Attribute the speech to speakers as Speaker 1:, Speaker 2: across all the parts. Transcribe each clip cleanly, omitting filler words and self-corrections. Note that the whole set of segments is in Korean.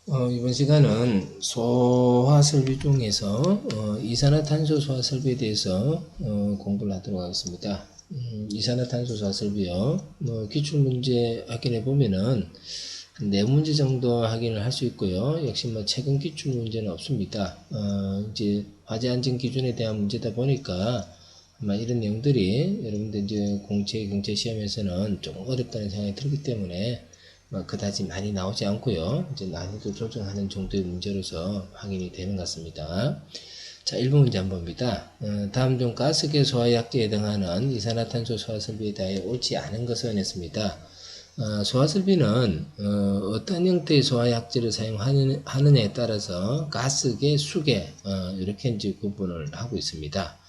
Speaker 1: 이번 시간은 소화설비 중에서 이산화탄소 소화설비에 대해서 공부를 하도록 하겠습니다. 이산화탄소 소화설비요. 기출문제 확인해 보면은 네 문제 정도 확인을 할 수 있고요. 역시 최근 기출문제는 없습니다. 이제 화제 안전 기준에 대한 문제다 보니까 아마 이런 내용들이 여러분들 이제 공채, 경채 시험에서는 좀 어렵다는 생각이 들기 때문에 그다지 많이 나오지 않고요. 이제 난이도 조정하는 정도의 문제로서 확인이 되는 것 같습니다. 자, 1번 문제 한번 봅니다. 다음 중 가스계 소화약제에 해당하는 이산화탄소 소화설비에 대해 옳지 않은 것을 원했습니다. 소화설비는 어떤 형태의 소화약제를 사용하느냐에 따라서 가스계, 수계 이렇게 이제 구분을 하고 있습니다.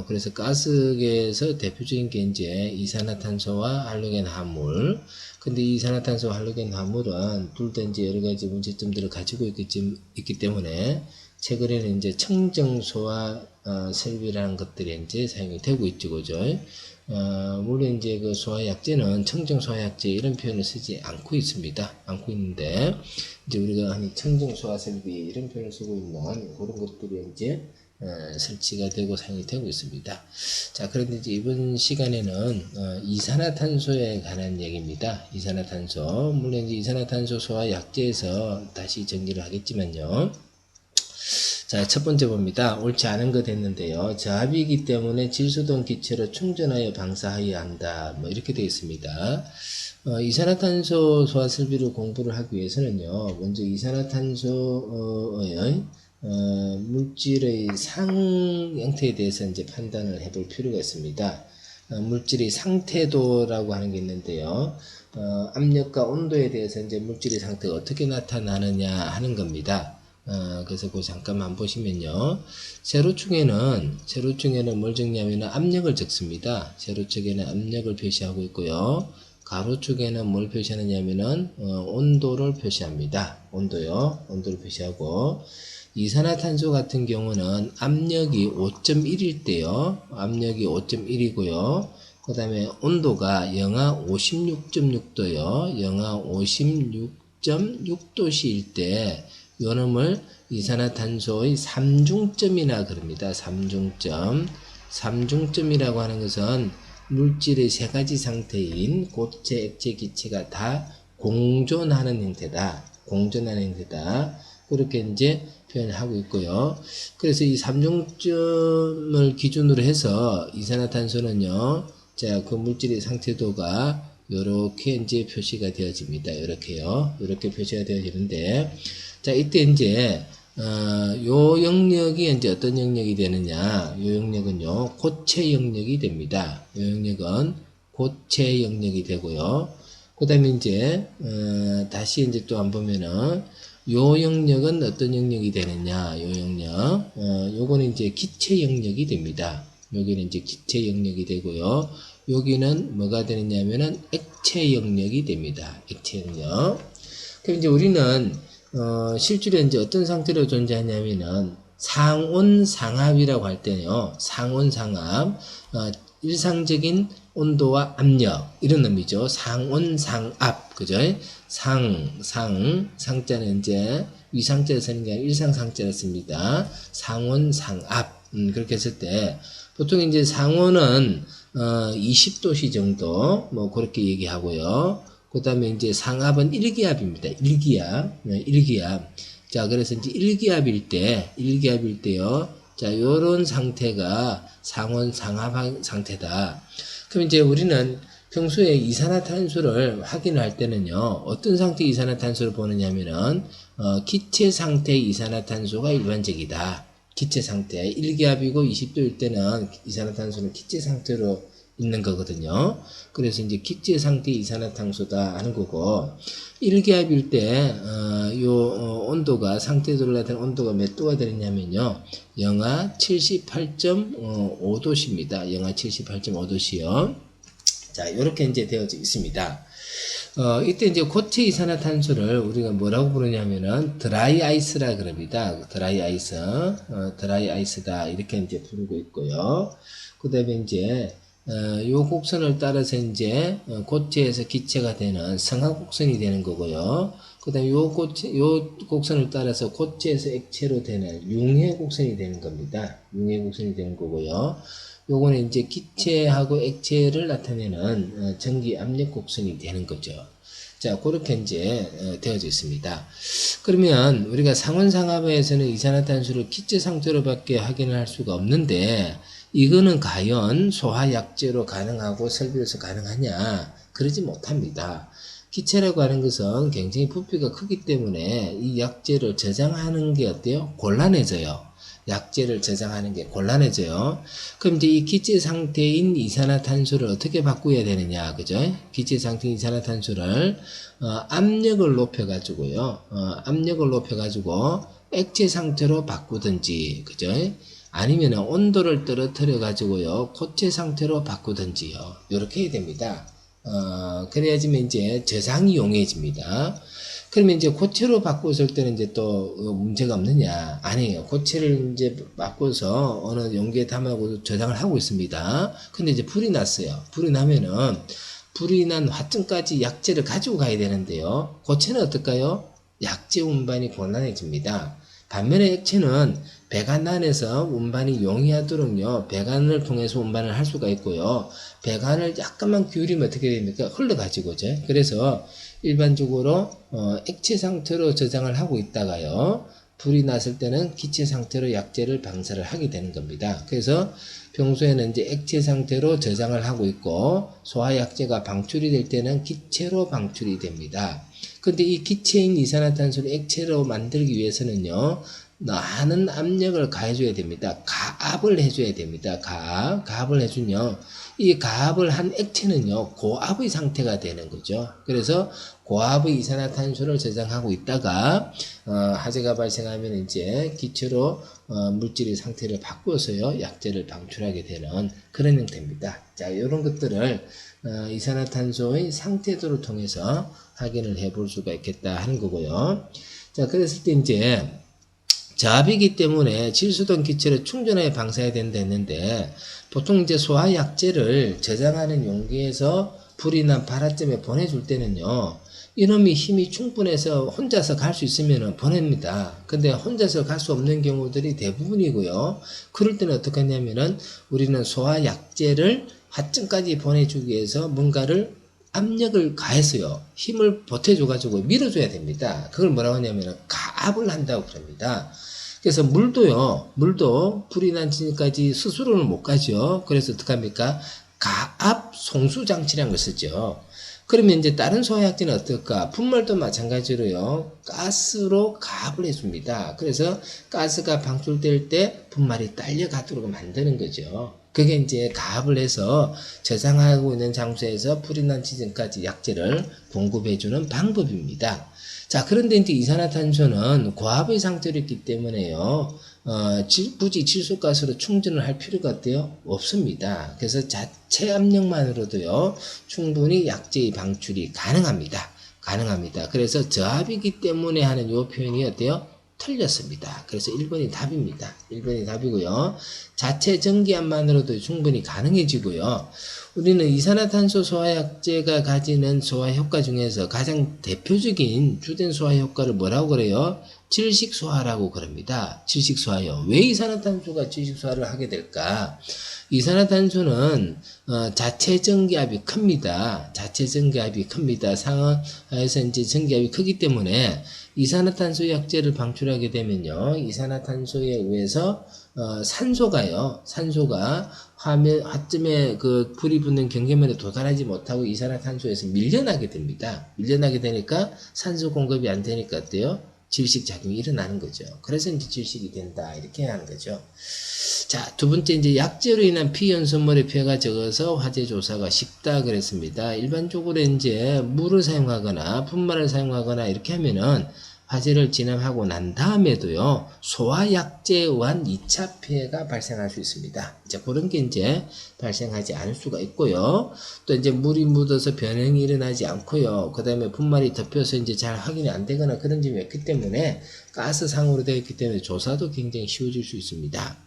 Speaker 1: 그래서 가스계에서 대표적인 게 이제 이산화탄소와 할로겐 화물. 근데 이산화탄소와 할로겐 화물은 둘 다 이제 여러 가지 문제점들을 가지고 있기 때문에 최근에는 이제 청정소화 설비라는 것들이 이제 사용이 되고 있죠, 그죠? 물론 이제 그 소화약제는 청정소화약제 이런 표현을 쓰지 않고 있습니다. 않고 있는데 이제 우리가 한 청정소화설비 이런 표현을 쓰고 있는 그런 것들이 이제 설치가 되고 사용이 되고 있습니다. 자, 그런데 이제 이번 시간에는 이산화탄소에 관한 얘기입니다. 이산화탄소. 물론 이제 이산화탄소 소화 약제에서 다시 정리를 하겠지만요. 자, 첫 번째 봅니다. 옳지 않은 것 했는데요. 저압이기 때문에 질소동 기체로 충전하여 방사해야 한다. 이렇게 되어 있습니다. 이산화탄소 소화 설비를 공부를 하기 위해서는요. 먼저 이산화탄소의 물질의 상 형태에 대해서 이제 판단을 해볼 필요가 있습니다. 물질의 상태도라고 하는 게 있는데요. 압력과 온도에 대해서 이제 물질의 상태가 어떻게 나타나느냐 하는 겁니다. 그래서 그 잠깐만 보시면요. 세로축에는 뭘 적냐면 압력을 적습니다. 세로축에는 압력을 표시하고 있고요. 가로축에는 뭘 표시하느냐면은 온도를 표시합니다. 온도를 표시하고 이산화탄소 같은 경우는 압력이 5.1일 때요. 압력이 5.1이고요. 그 다음에 온도가 영하 56.6도요. 영하 56.6도씨일 때 요놈을 이산화탄소의 삼중점이라 그럽니다. 삼중점이라고 하는 것은 물질의 세 가지 상태인 고체, 액체, 기체가 다 공존하는 형태다. 그렇게 이제 표현하고 있고요. 그래서 이 삼중점을 기준으로 해서 이산화탄소는요, 자, 그 물질의 상태도가 요렇게 이제 표시가 되어집니다. 이렇게 표시가 되어지는데, 자, 이때 이제, 요 영역이 이제 어떤 영역이 되느냐, 요 영역은요, 고체 영역이 됩니다. 요 영역은 고체 영역이 되고요. 그 다음에 이제, 다시 이제 또 한번 보면은, 요 영역은 어떤 영역이 되느냐, 요 영역, 요거는 이제 기체 영역이 됩니다. 여기는 이제 기체 영역이 되고요. 여기는 뭐가 되느냐면은 액체 영역이 됩니다. 액체 영역. 그럼 이제 우리는, 실질에 이제 어떤 상태로 존재하냐면은 상온상압이라고 할 때는요, 상온상압, 일상적인 온도와 압력, 이런 의미죠. 상온상압, 그죠? 상자는 이제 위상자를 쓰는 게 아니라 일상상자를 씁니다. 상온상압, 그렇게 했을 때, 보통 이제 상온은, 20도씨 정도, 그렇게 얘기하고요. 그 다음에 이제 상압은 1기압입니다. 1기압. 자, 그래서 이제 1기압일 때요. 자, 요런 상태가 상압 상태다. 그럼 이제 우리는 평소에 이산화탄소를 확인할 때는요, 어떤 상태의 이산화탄소를 보느냐면은, 기체 상태의 이산화탄소가 일반적이다. 기체 상태. 1기압이고 20도일 때는 이산화탄소는 기체 상태로 있는 거거든요. 그래서 이제 기체 상태의 이산화탄소다 하는 거고, 1기압일 때, 온도가, 상태도를 나타낸 온도가 몇 도가 되느냐면요, 영하 78.5도씨입니다. 영하 78.5도씨요. 자, 요렇게 이제 되어져 있습니다. 이때 이제 고체 이산화탄소를 우리가 뭐라고 부르냐면은 드라이 아이스라 그럽니다. 드라이 아이스다. 이렇게 이제 부르고 있고요. 그 다음에 이제, 요 곡선을 따라서 이제, 고체에서 기체가 되는 성화 곡선이 되는 거고요. 그 다음에 요 곡선을 따라서 고체에서 액체로 되는 융해 곡선이 되는 겁니다. 융해 곡선이 되는 거고요. 요거는 이제 기체하고 액체를 나타내는 전기 압력 곡선이 되는 거죠. 자, 그렇게 이제 되어져 있습니다. 그러면 우리가 상온상하부에서는 이산화탄소를 기체 상태로밖에 확인을 할 수가 없는데 이거는 과연 소화약제로 가능하고 설비로서 가능하냐? 그러지 못합니다. 기체라고 하는 것은 굉장히 부피가 크기 때문에 이 약재를 저장하는 게 어때요? 곤란해져요. 약재를 저장하는 게 곤란해져요. 그럼 이제 이 기체 상태인 이산화탄소를 어떻게 바꾸어야 되느냐, 그죠? 기체 상태인 이산화탄소를 압력을 높여가지고요. 압력을 높여가지고 액체 상태로 바꾸든지, 그죠? 아니면 온도를 떨어뜨려 가지고요 고체 상태로 바꾸든지요. 이렇게 해야 됩니다. 그래야지만 이제 저장이 용이해집니다. 그러면 이제 고체로 바꿨을 때는 이제 또 문제가 없느냐? 아니에요. 고체를 이제 바꿔서 어느 용기에 담아고 저장을 하고 있습니다. 근데 이제 불이 났어요. 불이 나면은 불이 난 화점까지 약재를 가지고 가야 되는데요. 고체는 어떨까요? 약재 운반이 곤란해집니다. 반면에 액체는 배관 안에서 운반이 용이하도록요 배관을 통해서 운반을 할 수가 있고요 배관을 약간만 기울이면 어떻게 됩니까? 흘러가지고죠. 그래서 일반적으로 액체 상태로 저장을 하고 있다가요 불이 났을 때는 기체 상태로 약재를 방사를 하게 되는 겁니다. 그래서 평소에는 이제 액체 상태로 저장을 하고 있고 소화약재가 방출이 될 때는 기체로 방출이 됩니다. 근데 이 기체인 이산화탄소를 액체로 만들기 위해서는요 많은 압력을 가해줘야 됩니다. 가압을 해줘야 됩니다. 가압을 해주면 이 가압을 한 액체는요 고압의 상태가 되는 거죠. 그래서 고압의 이산화탄소를 저장하고 있다가 화재가 발생하면 이제 기체로 물질의 상태를 바꿔서요 약재를 방출하게 되는 그런 형태입니다. 자, 이런 것들을 이산화탄소의 상태도를 통해서 확인을 해볼 수가 있겠다 하는 거고요. 자, 그랬을 때 이제 저압이기 때문에 질소등 기체를 충전하여 방사해야 된다 했는데 보통 이제 소화약재를 저장하는 용기에서 불이 난 발화점에 보내줄 때는요 이놈이 힘이 충분해서 혼자서 갈 수 있으면 보냅니다. 근데 혼자서 갈 수 없는 경우들이 대부분이고요. 그럴 때는 어떻게 하냐면은 우리는 소화약재를 화점까지 보내주기 위해서 뭔가를 압력을 가해서요 힘을 보태줘가지고 밀어줘야 됩니다. 그걸 뭐라고 하냐면 가압을 한다고 그럽니다. 그래서 물도 불이 난 지점까지 스스로는 못 가죠. 그래서 어떡합니까? 가압 송수장치라는 걸 쓰죠. 그러면 이제 다른 소화약재는 어떨까? 분말도 마찬가지로요. 가스로 가압을 해줍니다. 그래서 가스가 방출될 때 분말이 딸려가도록 만드는 거죠. 그게 이제 가압을 해서 저장하고 있는 장소에서 불이 난 지점까지 약재를 공급해주는 방법입니다. 자, 그런데 이제 이산화탄소는 고압의 상태로 있기 때문에요. 굳이 질소가스로 충전을 할 필요가 어때요? 없습니다. 그래서 자체 압력만으로도요, 충분히 약재의 방출이 가능합니다. 그래서 저압이기 때문에 하는 이 표현이 어때요? 틀렸습니다. 그래서 1번이 답입니다. 1번이 답이고요. 자체 전기압만으로도 충분히 가능해지고요. 우리는 이산화탄소 소화약재가 가지는 소화효과 중에서 가장 대표적인 주된 소화효과를 뭐라고 그래요? 질식소화라고 그럽니다. 질식소화요. 왜 이산화탄소가 질식소화를 하게 될까? 이산화탄소는 자체 전기압이 큽니다. 상하에서 이제 전기압이 크기 때문에 이산화탄소 약재를 방출하게 되면요, 이산화탄소에 의해서 산소가 화점에 그 불이 붙는 경계면에 도달하지 못하고 이산화탄소에서 밀려나게 됩니다. 밀려나게 되니까 산소 공급이 안 되니까 어때요? 질식작용이 일어나는 거죠. 그래서 이제 질식이 된다. 이렇게 하는 거죠. 자, 두 번째 이제 약재로 인한 피연소물의 피해가 적어서 화재 조사가 쉽다 그랬습니다. 일반적으로 이제 물을 사용하거나 분말을 사용하거나 이렇게 하면은 화재를 진행하고 난 다음에도요, 소화약재에 의한 2차 피해가 발생할 수 있습니다. 이제 그런 게 이제 발생하지 않을 수가 있고요. 또 이제 물이 묻어서 변형이 일어나지 않고요. 그 다음에 분말이 덮여서 이제 잘 확인이 안 되거나 그런 점이 없기 때문에 가스상으로 되어 있기 때문에 조사도 굉장히 쉬워질 수 있습니다.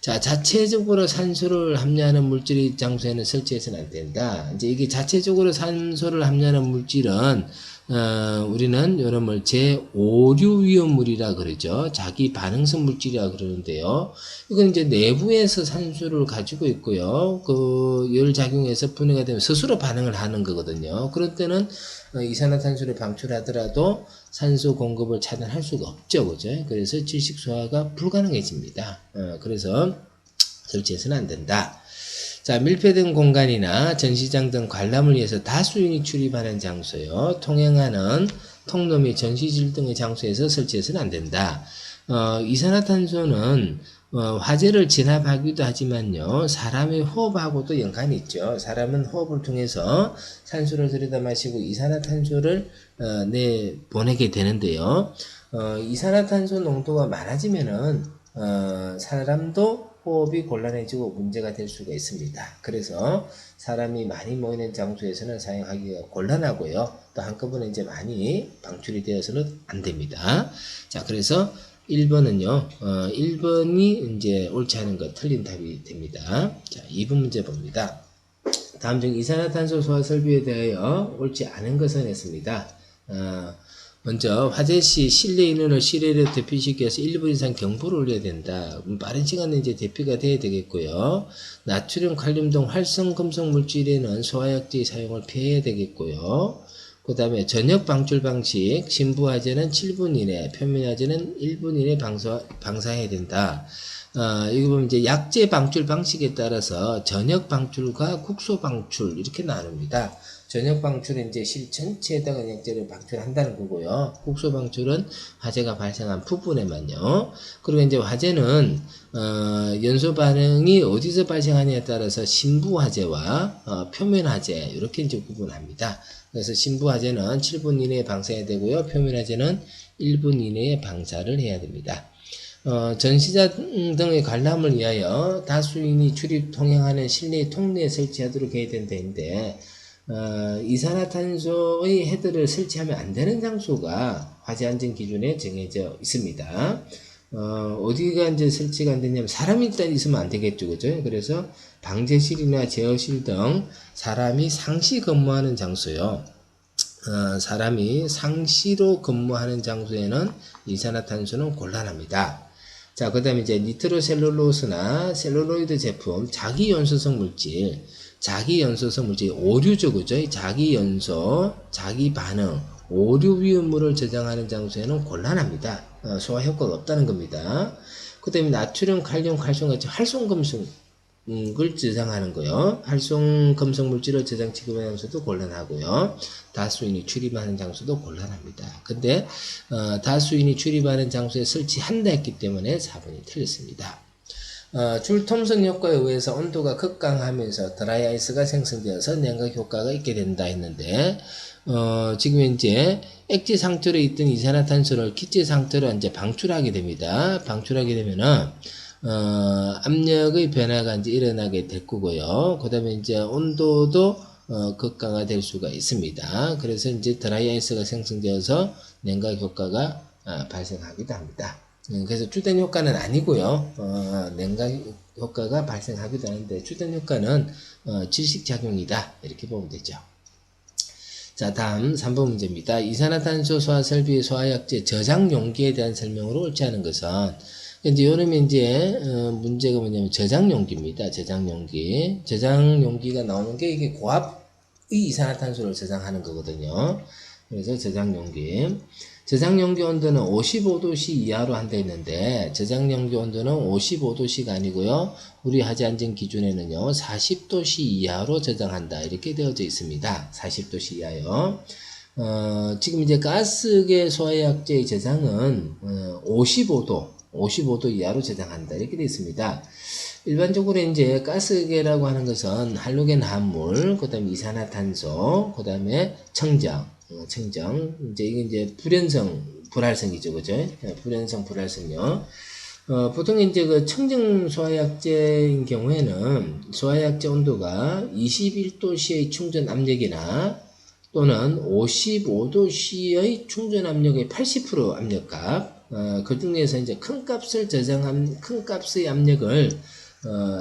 Speaker 1: 자, 자체적으로 산소를 함유하는 물질의 장소에는 설치해서는 안 된다. 이제 이게 자체적으로 산소를 함유하는 물질은 우리는 이런 걸 제5류 위험물이라 그러죠. 자기 반응성 물질이라 그러는데요. 이건 이제 내부에서 산소를 가지고 있고요. 그 열작용에서 분해가 되면 스스로 반응을 하는 거거든요. 그럴 때는 이산화탄소를 방출하더라도 산소 공급을 차단할 수가 없죠. 그죠? 그래서 질식 소화가 불가능해집니다. 그래서 설치해서는 안 된다. 자, 밀폐된 공간이나 전시장 등 관람을 위해서 다수인이 출입하는 장소요. 통행하는 통로 및 전시실 등의 장소에서 설치해서는 안 된다. 이산화탄소는 화재를 진압하기도 하지만요. 사람의 호흡하고도 연관이 있죠. 사람은 호흡을 통해서 산소를 들여다 마시고 이산화탄소를 보내게 되는데요. 이산화탄소 농도가 많아지면은 사람도 호흡이 곤란해지고 문제가 될 수가 있습니다. 그래서 사람이 많이 모이는 장소에서는 사용하기가 곤란하고요. 또 한꺼번에 이제 많이 방출이 되어서는 안 됩니다. 자, 그래서 1번은요, 1번이 이제 옳지 않은 것, 틀린 답이 됩니다. 자, 2번 문제 봅니다. 다음 중 이산화탄소 소화 설비에 대하여 옳지 않은 것은 했습니다. 먼저 화재 시 실내 인원을 실외로 대피시켜서 1분 이상 경보를 울려야 된다. 빠른 시간에 이제 대피가 돼야 되겠고요. 나트륨, 칼륨 등 활성 금속 물질에는 소화약제의 사용을 피해야 되겠고요. 그 다음에 전역 방출 방식, 신부 화재는 7분 이내, 표면 화재는 1분 이내 방사해야 된다. 이거 보면 이제 약제 방출 방식에 따라서 전역 방출과 국소 방출 이렇게 나눕니다. 전역 방출은 이제 실 전체에다가 약제를 방출한다는 거고요. 국소 방출은 화재가 발생한 부분에만요. 그리고 이제 화재는 연소 반응이 어디서 발생하냐에 따라서 신부 화재와 표면 화재 이렇게 이제 구분합니다. 그래서 신부 화재는 7분 이내에 방사해야 되고요. 표면 화재는 1분 이내에 방사를 해야 됩니다. 전시장 등의 관람을 위하여 다수인이 출입 통행하는 실내 통로에 설치하도록 해야 된다는데 이산화탄소의 헤드를 설치하면 안 되는 장소가 화재 안전 기준에 정해져 있습니다. 어디가 이제 설치가 안 되냐면 사람이 일단 있으면 안 되겠죠, 그죠? 그래서 방제실이나 제어실 등 사람이 상시 근무하는 장소요. 사람이 상시로 근무하는 장소에는 이산화탄소는 곤란합니다. 자, 그 다음에 이제 니트로셀룰로스나 셀룰로이드 제품, 자기연소성 물질, 오류죠, 그죠? 자기연소, 자기반응, 오류 위험물을 저장하는 장소에는 곤란합니다. 소화 효과가 없다는 겁니다. 그 다음에 나트륨, 칼륨, 칼슘 같이 활성금속을 저장하는 거요. 활성금속 물질을 저장 취급하는 장소도 곤란하고요. 다수인이 출입하는 장소도 곤란합니다. 근데 다수인이 출입하는 장소에 설치한다 했기 때문에 4번이 틀렸습니다. 줄 톰슨 효과에 의해서 온도가 급강하면서 드라이 아이스가 생성되어서 냉각 효과가 있게 된다 했는데 지금 이제 액체 상태로 있던 이산화탄소를 기체 상태로 이제 방출하게 됩니다. 방출하게 되면은 압력의 변화가 이제 일어나게 될 거고요. 그 다음에 이제 온도도 급강화될 수가 있습니다. 그래서 이제 드라이 아이스가 생성되어서 냉각 효과가 발생하기도 합니다. 그래서 주된 효과는 아니고요. 냉각 효과가 발생하기도 하는데 주된 효과는 질식작용이다. 이렇게 보면 되죠. 자, 다음 3번 문제입니다. 이산화탄소 소화 설비의 소화약제 저장 용기에 대한 설명으로 옳지 않은 것은 이제 요놈에 이제 문제가 뭐냐면 저장 용기입니다. 저장 용기. 저장 용기가 나오는 게 이게 고압의 이산화탄소를 저장하는 거거든요. 그래서 저장 용기. 저장 용기 온도는 55도씨 이하로 한다 했는데 저장 용기 온도는 55도씨가 아니고요. 우리 화재 안전 기준에는요. 40도씨 이하로 저장한다. 이렇게 되어져 있습니다. 40도씨 이하요. 지금 이제 가스계 소화약제의 저장은 55도 이하로 저장한다. 이렇게 되어 있습니다. 일반적으로 이제 가스계라고 하는 것은 할로겐 합물, 그 다음에 이산화탄소, 그 다음에 청정. 이제 이게 이제 불활성이죠. 그죠? 불활성요. 보통 이제 그 청정 소화약제인 경우에는 소화약제 온도가 21도씨의 충전 압력이나 또는 55도씨의 충전 압력의 80% 압력값, 그 중에서 이제 큰 값의 압력을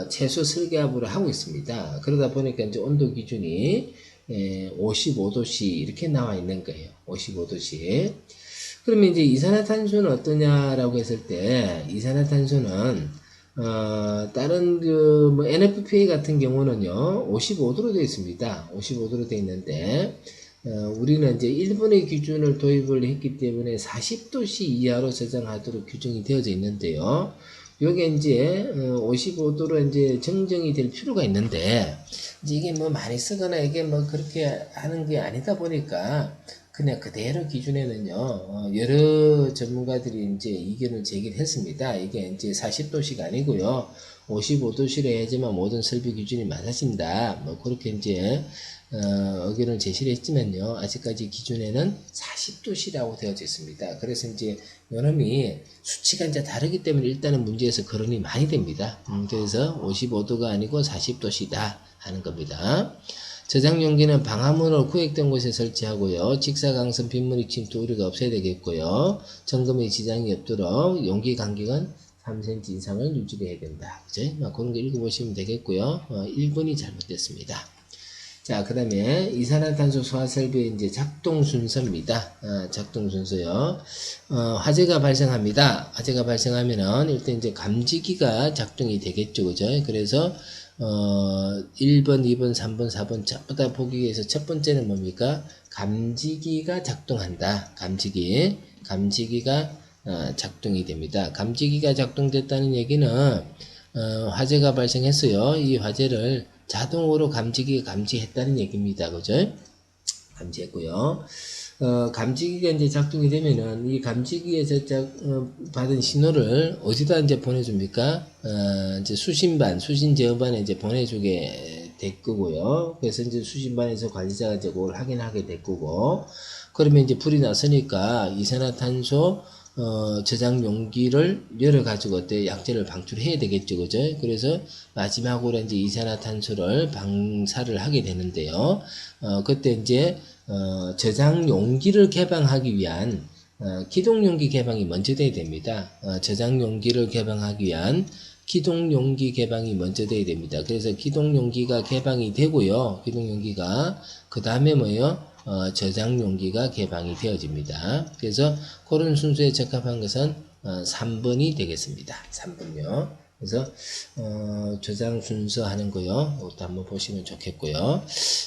Speaker 1: 최소 설계압으로 하고 있습니다. 그러다 보니까 이제 온도 기준이 55도씨 이렇게 나와 있는 거예요. 55도씨. 그러면 이제 이산화탄소는 어떠냐라고 했을 때, 이산화탄소는 다른 뭐 NFPA 같은 경우는요 55도로 되어 있습니다. 55도로 되어 있는데 우리는 이제 일본의 기준을 도입을 했기 때문에 40도씨 이하로 저장하도록 규정이 되어져 있는데요. 요게 이제 55도로 이제 정정이 될 필요가 있는데 이제 이게 뭐 많이 쓰거나 이게 뭐 그렇게 하는 게 아니다 보니까 그냥 그대로 기준에는요 여러 전문가들이 이제 의견을 제기를 했습니다. 이게 이제 40도씨가 아니고요 55도씨로 해야지만 모든 설비 기준이 맞아진다. 뭐 그렇게 이제 의견을 제시를 했지만요 아직까지 기준에는 40도씨라고 되어져 있습니다. 그래서 이제 요놈이 수치가 이제 다르기 때문에 일단은 문제에서 거론이 많이 됩니다. 그래서 55도가 아니고 40도씨다 하는 겁니다. 저장 용기는 방화문으로 구획된 곳에 설치하고요. 직사광선 빗물이 침투 우려가 없어야 되겠고요. 점검에 지장이 없도록 용기 간격은 3cm 이상을 유지해야 된다. 그죠? 그런 거 읽어보시면 되겠고요. 1번이 잘못됐습니다. 자, 그 다음에 이산화탄소 소화 설비의 이제 작동 순서입니다. 작동 순서요. 화재가 발생합니다. 화재가 발생하면은 일단 이제 감지기가 작동이 되겠죠. 그죠? 그래서 1번, 2번, 3번, 4번 전부 다 보기 위해서 첫 번째는 뭡니까? 감지기가 작동한다. 감지기가 작동이 됩니다. 감지기가 작동됐다는 얘기는 화재가 발생했어요. 이 화재를 자동으로 감지기가 감지했다는 얘기입니다. 그죠? 감지했고요. 감지기가 이제 작동이 되면은 이 감지기에서 받은 신호를 어디다 이제 보내줍니까? 이제 수신 제어반에 이제 보내주게 될 거고요. 그래서 이제 수신반에서 관리자가 이제 그걸 확인하게 될 거고, 그러면 이제 불이 났으니까 이산화탄소 저장 용기를 열어가지고 어때 약재를 방출해야 되겠죠, 그죠? 그래서 마지막으로 이제 이산화탄소를 방사를 하게 되는데요. 그때 이제 저장 용기를 개방하기 위한 기동 용기 개방이 먼저 돼야 됩니다. 저장 용기를 개방하기 위한 기동 용기 개방이 먼저 돼야 됩니다. 그래서 기동 용기가 개방이 되고요. 기동 용기가 그 다음에 뭐예요? 저장 용기가 개방이 되어집니다. 그래서 그런 순서에 적합한 것은 3번이 되겠습니다. 3번요. 그래서 저장 순서 하는 거요. 이것도 한번 보시면 좋겠고요.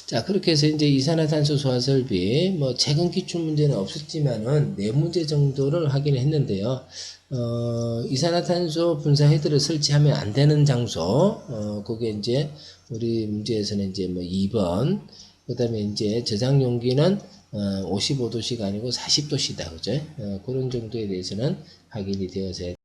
Speaker 1: 자, 그렇게 해서 이제 이산화탄소 소화 설비 뭐 최근 기출 문제는 없었지만은 4문제 정도를 하긴 했는데요. 이산화탄소 분사 헤드를 설치하면 안 되는 장소, 그게 이제 우리 문제에서는 이제 뭐 2번, 그 다음에 이제 저장 용기는 55도씨가 아니고 40도씨다, 그죠? 그런 정도에 대해서는 확인이 되어서